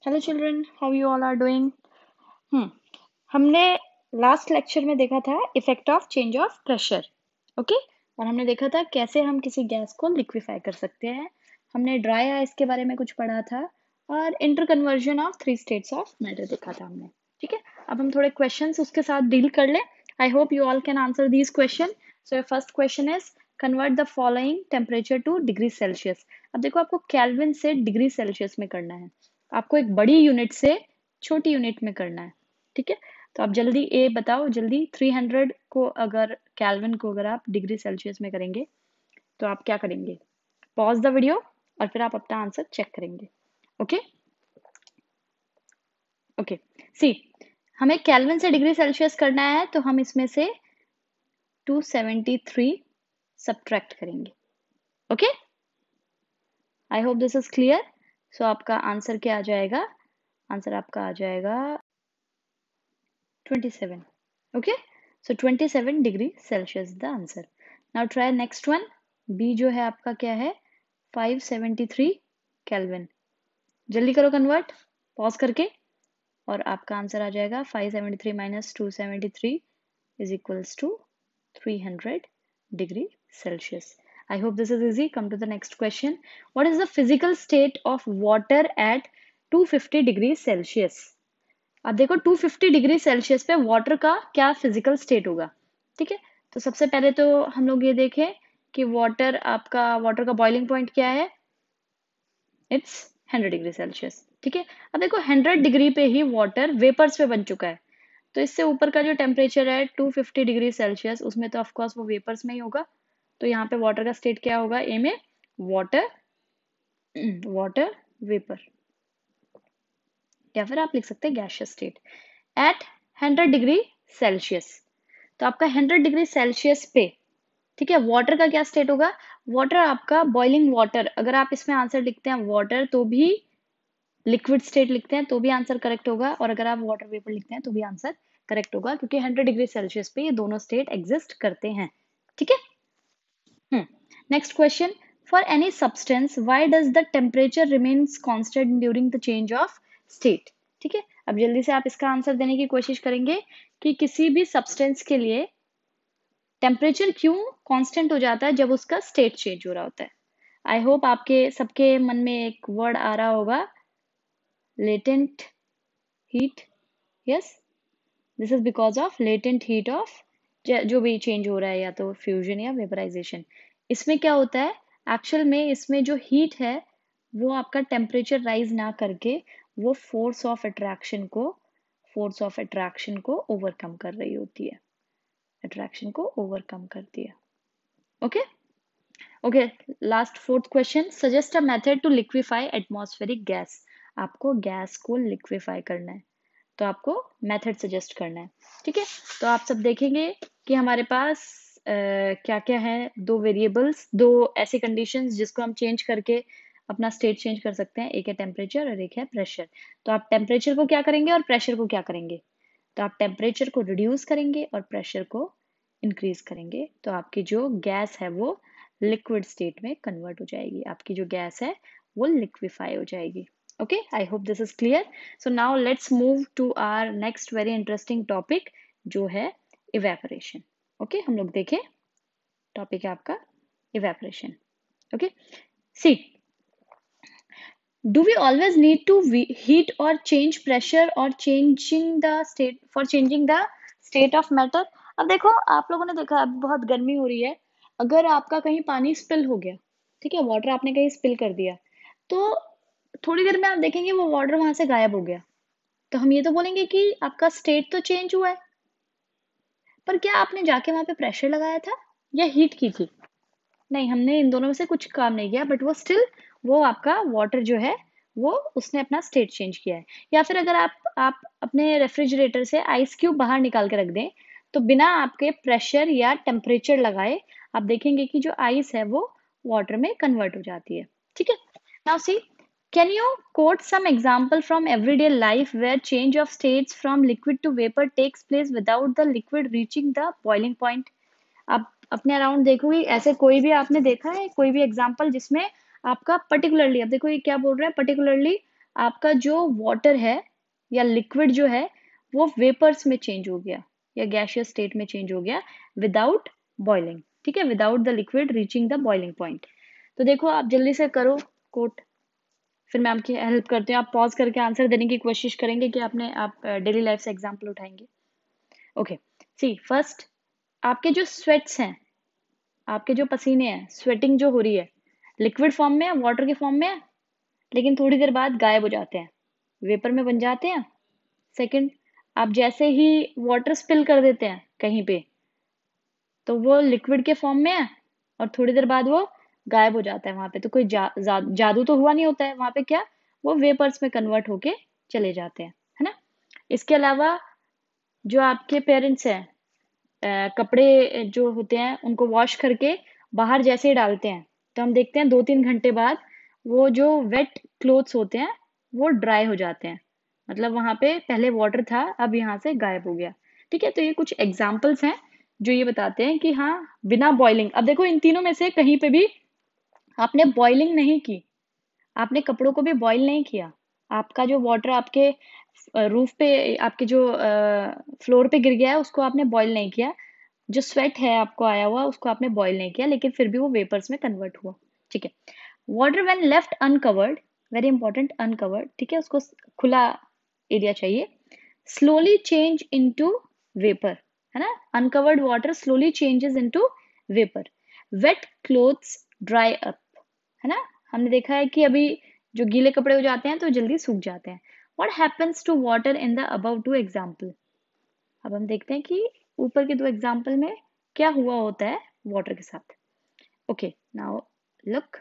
Hello children, how you all are doing. हमने last lecture में देखा था effect of change of pressure. Okay, और हमने देखा था कैसे हम किसी गैस को लिक्विफाई कर सकते हैं। हमने ड्राई आइस के बारे में कुछ पढ़ा था और inter conversion of 3 states of matter देखा था हमने। ठीक है, अब हम थोड़े क्वेश्चंस उसके साथ डील कर लें। I hope you all can answer these question. So first question is convert the following temperature two degree Celsius. अब देखो, आपको केल्विन से डिग्री सेल्सियस में करना है। आपको एक बड़ी यूनिट से छोटी यूनिट में करना है। ठीक है, तो आप जल्दी ए बताओ जल्दी। 300 को अगर केल्विन को अगर आप डिग्री सेल्सियस में करेंगे तो आप क्या करेंगे? पॉज द वीडियो और फिर आप अपना आंसर चेक करेंगे। ओके ओके, सी, हमें केल्विन से डिग्री सेल्सियस करना है तो हम इसमें से 273 सब्ट्रैक्ट करेंगे। Okay, I hope this is clear. So आपका आंसर क्या आ जाएगा? आंसर आपका आ जाएगा 27. Okay, so 27 degree Celsius the answer. Now try next one. B जो है आपका क्या है? 573 Kelvin. जल्दी करो कन्वर्ट पॉज करके और आपका आंसर आ जाएगा 573 minus 273 is equals to 300 degree Celsius. I hope this is easy. Come to the next question. What is the physical state of water at 250 degrees Celsius? अब देखो 250 डिग्री सेल्सियस पे water का क्या physical state होगा। ठीक है, तो सबसे पहले तो हम लोग ये देखें कि वाटर का बॉइलिंग पॉइंट क्या है? It's 100 degree Celsius. ठीक है, अब देखो 100 डिग्री पे ही वाटर वेपर्स पे बन चुका है, तो इससे ऊपर का जो टेम्परेचर है 250 डिग्री सेल्सियस, उसमें तो ऑफकोर्स वो वेपर्स में ही होगा। तो यहाँ पे वाटर का स्टेट क्या होगा? ए में वाटर वाटर वेपर, या फिर आप लिख सकते हैं gaseous state at 100 degree Celsius. तो आपका 100 डिग्री सेल्सियस पे, ठीक है, वाटर का क्या स्टेट होगा? वाटर आपका बॉइलिंग वाटर, अगर आप इसमें आंसर लिखते हैं वाटर तो भी लिक्विड स्टेट लिखते हैं तो भी आंसर करेक्ट होगा, और अगर आप वाटर वेपर लिखते हैं तो भी आंसर करेक्ट होगा, क्योंकि 100 डिग्री सेल्सियस पे ये दोनों स्टेट एग्जिस्ट करते हैं। ठीक है, next question, for any substance why does the temperature remains constant during the change of state. ठीक है, अब जल्दी से आप इसका आंसर देने की कोशिश करेंगे कि किसी भी सब्सटेंस के लिए टेम्परेचर क्यों कांस्टेंट हो जाता है जब उसका स्टेट चेंज हो रहा होता है। आई होप आपके सबके मन में एक वर्ड आ रहा होगा, latent heat. Yes, this is because of latent heat of जो भी चेंज हो रहा है, या तो फ्यूजन या वेपराइजेशन। इसमें क्या होता है एक्चुअल में? इसमें जो हीट है वो आपका टेम्परेचर राइज ना करके वो फोर्स ऑफ अट्रैक्शन को ओवरकम कर रही होती है, अट्रैक्शन को ओवरकम करती है। Okay okay, last fourth question, suggest a method to liquefy atmospheric gas. आपको गैस को लिक्विफाई करना है तो आपको मेथड सजेस्ट करना है। ठीक है, तो आप सब देखेंगे कि हमारे पास क्या क्या है, दो वेरिएबल्स, दो ऐसी कंडीशंस जिसको हम चेंज करके अपना स्टेट चेंज कर सकते हैं। एक है टेम्परेचर और एक है प्रेशर। तो आप टेम्परेचर को क्या करेंगे और प्रेशर को क्या करेंगे? तो आप टेम्परेचर को रिड्यूस करेंगे और प्रेशर को इंक्रीज करेंगे, तो आपकी जो गैस है वो लिक्विड स्टेट में कन्वर्ट हो जाएगी, आपकी जो गैस है वो लिक्विफाई हो जाएगी। Okay, I hope this is clear. So now let's move to our next very interesting topic जो है evaporation. Okay, हम लोग देखें टॉपिक है आपका evaporation. Okay, see, do we always need to heat or change pressure or changing the state for changing the state of matter? अब देखो, आप लोगों ने देखा अब बहुत गर्मी हो रही है, अगर आपका कहीं पानी स्पिल हो गया, ठीक है, वाटर आपने कहीं स्पिल कर दिया, तो थोड़ी देर में आप देखेंगे वो वाटर वहां से गायब हो गया, तो हम ये तो बोलेंगे कि आपका स्टेट तो चेंज हुआ है, पर क्या आपने जाके वहां पे प्रेशर लगाया था या हीट की थी? नहीं, हमने इन दोनों में से कुछ काम नहीं किया, बट वो स्टिल वो आपका वाटर जो है वो उसने अपना स्टेट चेंज किया है। या फिर अगर आप अपने रेफ्रिजरेटर से आइस क्यूब बाहर निकाल के रख दें, तो बिना आपके प्रेशर या टेम्परेचर लगाए आप देखेंगे कि जो आइस है वो वाटर में कन्वर्ट हो जाती है। ठीक है, now see, can you quote some example from everyday life where change of states from liquid to vapor takes place without the liquid reaching the boiling point? आप अपने अराउंड देखोगे ऐसे कोई भी आपने देखा है, कोई भी एग्जाम्पल जिसमें आपका पर्टिकुलरली, अब देखो ये क्या बोल रहा है, पर्टिकुलरली आपका जो वाटर है या लिक्विड जो है वो वेपर्स में चेंज हो गया या गैशियस स्टेट में चेंज हो गया विदाउट बॉइलिंग, ठीक है, without the liquid reaching the boiling point. तो देखो आप जल्दी से करो कोट, फिर मैं आपकी हेल्प करती हूँ। आप पॉज करके आंसर देने की कोशिश करेंगे कि आप डेली लाइफ से एग्जाम्पल उठाएंगे। ओके, सी फर्स्ट, आपके जो स्वेट्स हैं, आपके जो पसीने हैं, स्वेटिंग जो हो रही है, लिक्विड फॉर्म में है, वाटर के फॉर्म में है, लेकिन थोड़ी देर बाद गायब हो जाते हैं, वेपर में बन जाते हैं। सेकंड, आप जैसे ही वाटर स्पिल कर देते हैं कहीं पे, तो वो लिक्विड के फॉर्म में है और थोड़ी देर बाद वो गायब हो जाता है। वहां पे तो कोई जादू तो हुआ नहीं होता है, वहां पे क्या, वो वेपर्स में कन्वर्ट होके चले जाते हैं, है ना। इसके अलावा जो आपके पेरेंट्स हैं, कपड़े जो होते हैं उनको वॉश करके बाहर जैसे ही डालते हैं, तो हम देखते हैं 2-3 घंटे बाद वो जो वेट क्लोथ्स होते हैं वो ड्राई हो जाते हैं, मतलब वहां पे पहले वाटर था, अब यहाँ से गायब हो गया। ठीक है, तो ये कुछ एग्जाम्पल्स हैं जो ये बताते हैं कि हाँ, बिना बॉइलिंग, अब देखो इन तीनों में से कहीं पे भी आपने बॉइलिंग नहीं की, आपने कपड़ों को भी बॉईल नहीं किया, आपका जो वाटर आपके रूफ पे, आपके जो फ्लोर पे गिर गया है उसको आपने बॉईल नहीं किया, जो स्वेट है आपको आया हुआ उसको आपने बॉईल नहीं किया, लेकिन फिर भी वो वेपर्स में कन्वर्ट हुआ। ठीक है, water when left uncovered, very important, uncovered, ठीक है, उसको खुला एरिया चाहिए, स्लोली चेंज इनटू वेपर, है ना, uncovered water slowly changes into vapour, wet clothes dry up, है ना, हमने देखा है कि अभी जो गीले कपड़े हो जाते हैं तो जल्दी सूख जाते हैं। What happens to water in the above two example, अब हम देखते हैं कि ऊपर के दो एग्जाम्पल में क्या हुआ होता है वाटर के साथ। Okay, now look,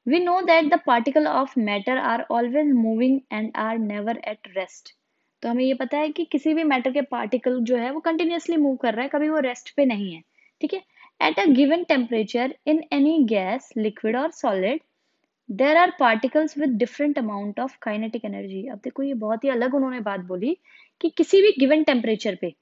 we know that the particle of matter are always moving and are never at rest, तो हमें ये पता है कि किसी भी मैटर के पार्टिकल जो है वो कंटिन्यूअसली मूव कर रहा है, कभी वो रेस्ट पे नहीं है। ठीक है, at a given temperature in any gas, liquid और solid, there are particles with different amount of kinetic energy. अब देखो ये बहुत ही अलग उन्होंने बात बोली कि किसी भी गिवन टेम्परेचर पे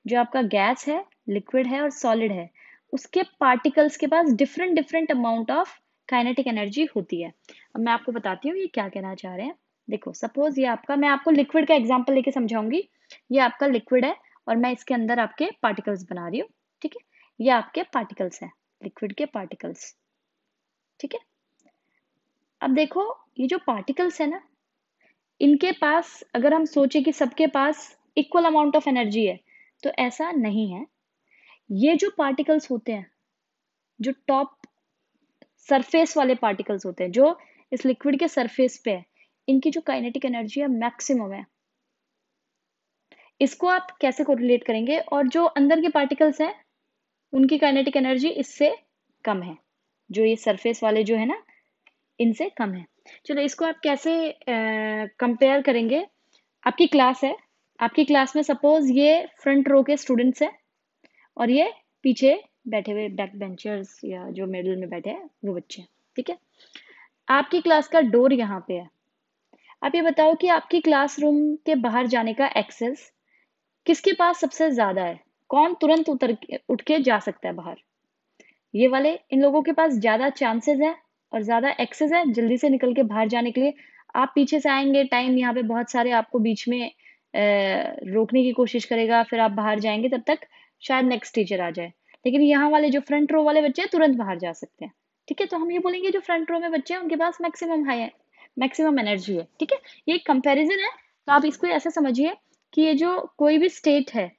जो आपका गैस है, लिक्विड है और सॉलिड है, उसके पार्टिकल्स के पास different different amount of kinetic energy होती है। अब मैं आपको बताती हूँ ये क्या कहना चाह रहे हैं। देखो सपोज ये आपका, मैं आपको लिक्विड का एग्जांपल लेके समझाऊंगी, ये आपका लिक्विड है और मैं इसके अंदर आपके पार्टिकल्स बना रही हूँ। ठीक है, ये आपके पार्टिकल्स हैं, लिक्विड के पार्टिकल्स। ठीक है, अब देखो ये जो पार्टिकल्स है ना, इनके पास अगर हम सोचे कि सबके पास इक्वल अमाउंट ऑफ एनर्जी है, तो ऐसा नहीं है। ये जो पार्टिकल्स होते हैं, जो टॉप सरफेस वाले पार्टिकल्स होते हैं जो इस लिक्विड के सरफेस पे है, इनकी जो काइनेटिक एनर्जी है मैक्सिमम है। इसको आप कैसे कोरिलेट करेंगे, और जो अंदर के पार्टिकल्स हैं उनकी काइनेटिक एनर्जी इससे कम है, जो ये सरफेस वाले जो है ना इनसे कम है। चलो इसको आप कैसे कंपेयर करेंगे, आपकी क्लास है, आपकी क्लास में सपोज ये फ्रंट रो के स्टूडेंट्स हैं और ये पीछे बैठे हुए बैक बेंचर्स या जो मिडिल में बैठे हैं वो बच्चे हैं। ठीक है, आपकी क्लास का डोर यहाँ पे है, आप ये बताओ कि आपकी क्लासरूम के बाहर जाने का एक्सेस किसके पास सबसे ज्यादा है, कौन तुरंत उठ के जा सकता है बाहर, ये वाले, इन लोगों के पास ज्यादा चांसेस है और ज्यादा एक्सेस है जल्दी से निकल के बाहर जाने के लिए। आप पीछे से आएंगे, टाइम यहाँ पे बहुत सारे आपको बीच में रोकने की कोशिश करेगा, फिर आप बाहर जाएंगे, तब तक शायद नेक्स्ट टीचर आ जाए, लेकिन यहाँ वाले जो फ्रंट रो वाले बच्चे हैं तुरंत बाहर जा सकते हैं। ठीक है, तो हम ये बोलेंगे जो फ्रंट रो में बच्चे हैं उनके पास मैक्सिमम हाई है, मैक्सिमम एनर्जी है। ठीक है, ये एक कंपेरिजन है, तो आप इसको ऐसा समझिए कि ये जो कोई भी स्टेट है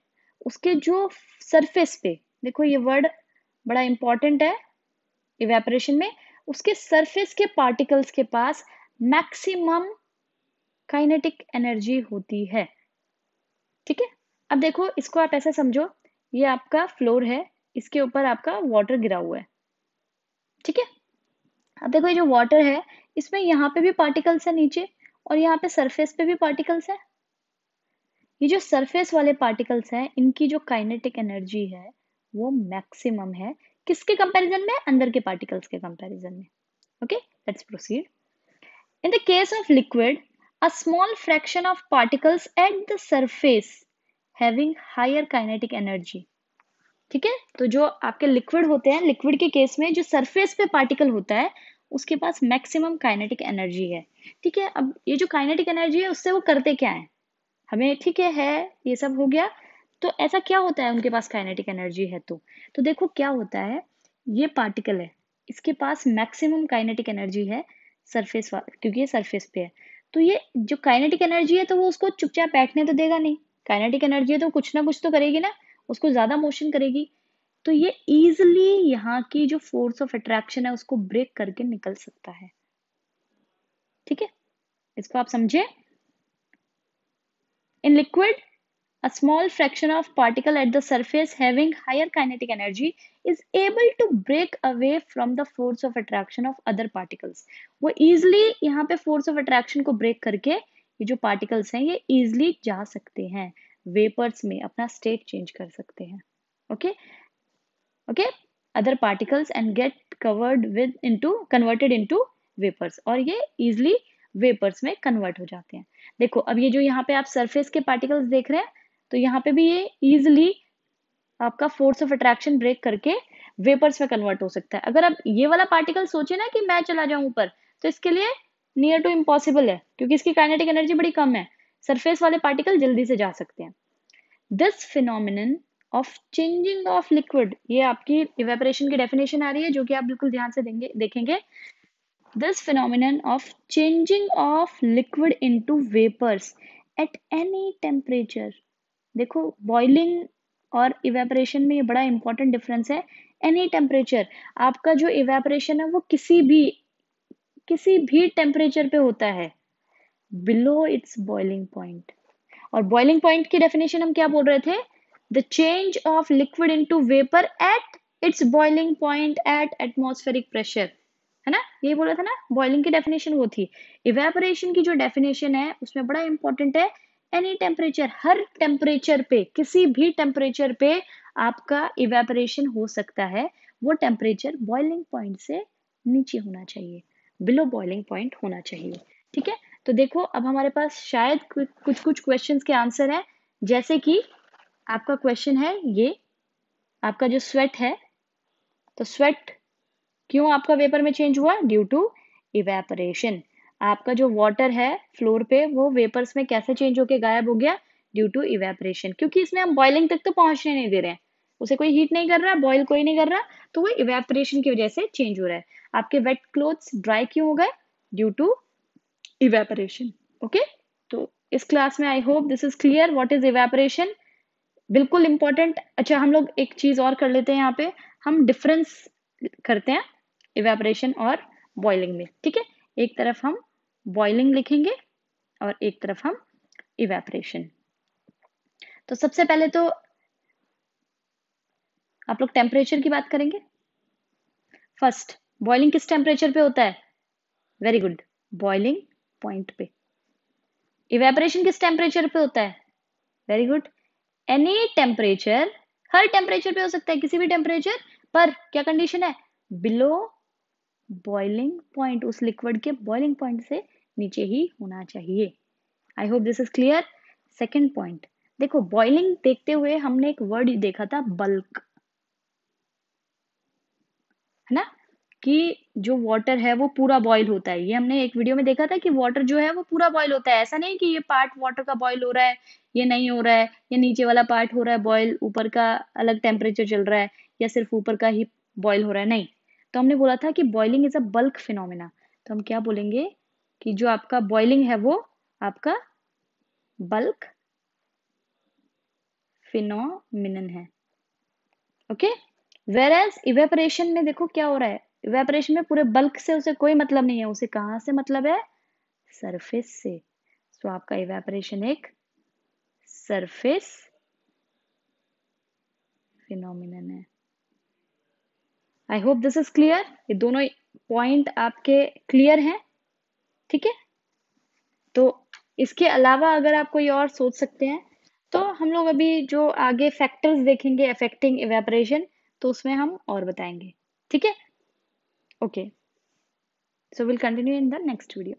उसके जो सरफेस पे, देखो ये वर्ड बड़ा इंपॉर्टेंट है इवेपोरेशन में, उसके सरफेस के पार्टिकल्स के पास मैक्सिमम काइनेटिक एनर्जी होती है। ठीक है, अब देखो इसको आप ऐसा समझो, ये आपका फ्लोर है, इसके ऊपर आपका वाटर गिरा हुआ है। ठीक है, अब देखो ये जो वाटर है इसमें यहाँ पे भी पार्टिकल्स है नीचे, और यहाँ पे सरफेस पे भी पार्टिकल्स है। ये जो सरफेस वाले पार्टिकल्स हैं इनकी जो काइनेटिक एनर्जी है वो मैक्सिमम है, किसके कंपैरिजन में, अंदर के पार्टिकल्स के कंपैरिजन में। Okay, let's proceed. In the case of liquid, a small fraction of particles at the surface having higher kinetic energy. ठीक है, तो जो आपके लिक्विड होते हैं, लिक्विड के केस में जो सरफेस पे पार्टिकल होता है उसके पास मैक्सिमम काइनेटिक एनर्जी है। ठीक है, अब ये जो काइनेटिक एनर्जी है उससे वो करते क्या है, हमें ठीक है ये सब हो गया। तो ऐसा क्या होता है उनके पास काइनेटिक एनर्जी है तो देखो क्या होता है, ये पार्टिकल है, इसके पास मैक्सिमम काइनेटिक एनर्जी है सरफेस क्योंकि ये सरफेस पे है। तो ये जो काइनेटिक एनर्जी है तो वो उसको चुपचाप बैठने तो देगा नहीं, काइनेटिक एनर्जी है तो कुछ ना कुछ तो करेगी ना, उसको ज्यादा मोशन करेगी। तो ये इजिली यहाँ की जो फोर्स ऑफ अट्रैक्शन है उसको ब्रेक करके निकल सकता है। ठीक है, इसको आप समझे। In liquid, a small fraction of particle at the surface having higher kinetic energy is able to break away from the force of attraction of other particles. वो easily यहाँ पे force of attraction को break करके ये जो particles हैं ये easily जा सकते हैं, vapors में अपना state change कर सकते हैं। Okay, okay, other particles and get converted into vapors और ये easily वेपर्स में कन्वर्ट हो जाते हैं। देखो अब ये जो यहाँ पे आप सरफेस के पार्टिकल्स देख रहे हैं तो यहाँ पे भी ये इजिली आपका फोर्स ऑफ अट्रैक्शन ब्रेक करके वेपर्स में कन्वर्ट हो सकता है। अगर आप ये वाला पार्टिकल सोचे ना कि मैं चला जाऊं ऊपर, तो इसके लिए नियर टू इम्पॉसिबल है क्योंकि इसकी काइनेटिक एनर्जी बड़ी कम है। सरफेस वाले पार्टिकल जल्दी से जा सकते हैं। This phenomenon of changing of liquid, ये आपकी इवेपोरेशन की डेफिनेशन आ रही है जो कि आप बिल्कुल ध्यान से देखेंगे। This phenomenon of changing of liquid into vapors at any temperature, देखो बॉइलिंग और इवेपोरेशन में ये बड़ा इंपॉर्टेंट डिफरेंस है। एनी टेम्परेचर, आपका जो इवेपोरेशन है वो किसी भी टेम्परेचर पे होता है बिलो इट्स बॉइलिंग पॉइंट। और बॉइलिंग पॉइंट की डेफिनेशन हम क्या बोल रहे थे, the change of liquid into vapour at its boiling point at atmospheric pressure, है ना, यही बोला था ना, बॉइलिंग की डेफिनेशन वो थी। इवेपोरेशन की जो डेफिनेशन है उसमें बड़ा इंपॉर्टेंट है एनी टेम्परेचर, हर टेम्परेचर पे, किसी भी टेम्परेचर पे आपका इवेपोरेशन हो सकता है, वो टेम्परेचर बॉइलिंग पॉइंट से नीचे होना चाहिए, बिलो बॉइलिंग पॉइंट होना चाहिए। ठीक है, तो देखो अब हमारे पास शायद कुछ क्वेश्चंस के आंसर हैं, जैसे कि आपका क्वेश्चन है ये, आपका जो स्वेट है, तो स्वेट क्यों आपका वेपर में चेंज हुआ, ड्यू टू इवेपोरेशन। आपका जो वाटर है फ्लोर पे वो वेपर्स में कैसे चेंज होके गायब हो गया, ड्यू टू इवेपोरेशन, क्योंकि इसमें हम बॉइलिंग तक तो पहुंचने नहीं दे रहे हैं, उसे कोई हीट नहीं कर रहा, बॉइल कोई नहीं कर रहा, तो वो इवेपोरेशन की वजह से चेंज हो रहा है। आपके वेट क्लोथ्स ड्राई क्यों हो गए, ड्यू टू इवेपोरेशन। ओके, तो इस क्लास में आई hope this is clear what is evaporation, बिल्कुल इंपॉर्टेंट। अच्छा हम लोग एक चीज और कर लेते हैं, यहाँ पे हम डिफरेंस करते हैं इवेपोरेशन और बॉइलिंग में। ठीक है, एक तरफ हम बॉइलिंग लिखेंगे और एक तरफ हम इवेपोरेशन। तो सबसे पहले तो आप लोग टेम्परेचर की बात करेंगे। फर्स्ट, बॉइलिंग किस टेम्परेचर पे होता है, वेरी गुड, बॉइलिंग पॉइंट पे। इवेपोरेशन किस टेम्परेचर पे होता है, वेरी गुड, एनी टेम्परेचर, हर टेम्परेचर पे हो सकता है, किसी भी टेम्परेचर पर, क्या कंडीशन है, बिलो बॉइलिंग पॉइंट, उस लिक्विड के बॉइलिंग पॉइंट से नीचे ही होना चाहिए। आई hope this is clear. Second point, देखो बॉइलिंग देखते हुए हमने एक वर्ड देखा था बल्क, है ना, कि जो वाटर है वो पूरा बॉईल होता है, ये हमने एक वीडियो में देखा था कि वाटर जो है वो पूरा बॉईल होता है। ऐसा नहीं कि ये पार्ट वाटर का बॉईल हो रहा है, ये नहीं हो रहा है, या नीचे वाला पार्ट हो रहा है बॉईल, ऊपर का अलग टेम्परेचर चल रहा है, या सिर्फ ऊपर का ही बॉईल हो रहा है, नहीं। तो हमने बोला था कि boiling is a bulk phenomena, तो हम क्या बोलेंगे कि जो आपका बॉइलिंग है वो आपका बल्क फिनोमिनन है। ओके, वेरएज इवेपोरेशन में देखो क्या हो रहा है, इवेपोरेशन में पूरे बल्क से उसे कोई मतलब नहीं है, उसे कहां से मतलब है, सरफेस से। तो आपका इवेपोरेशन एक सरफेस फिनोमिनन है। आई होप दिस इज क्लियर, ये दोनों पॉइंट आपके क्लियर हैं। ठीक है, तो इसके अलावा अगर आप कोई और सोच सकते हैं तो हम लोग अभी जो आगे फैक्टर्स देखेंगे अफेक्टिंग इवेपोरेशन, तो उसमें हम और बताएंगे। ठीक है, okay, so we'll continue in the next video.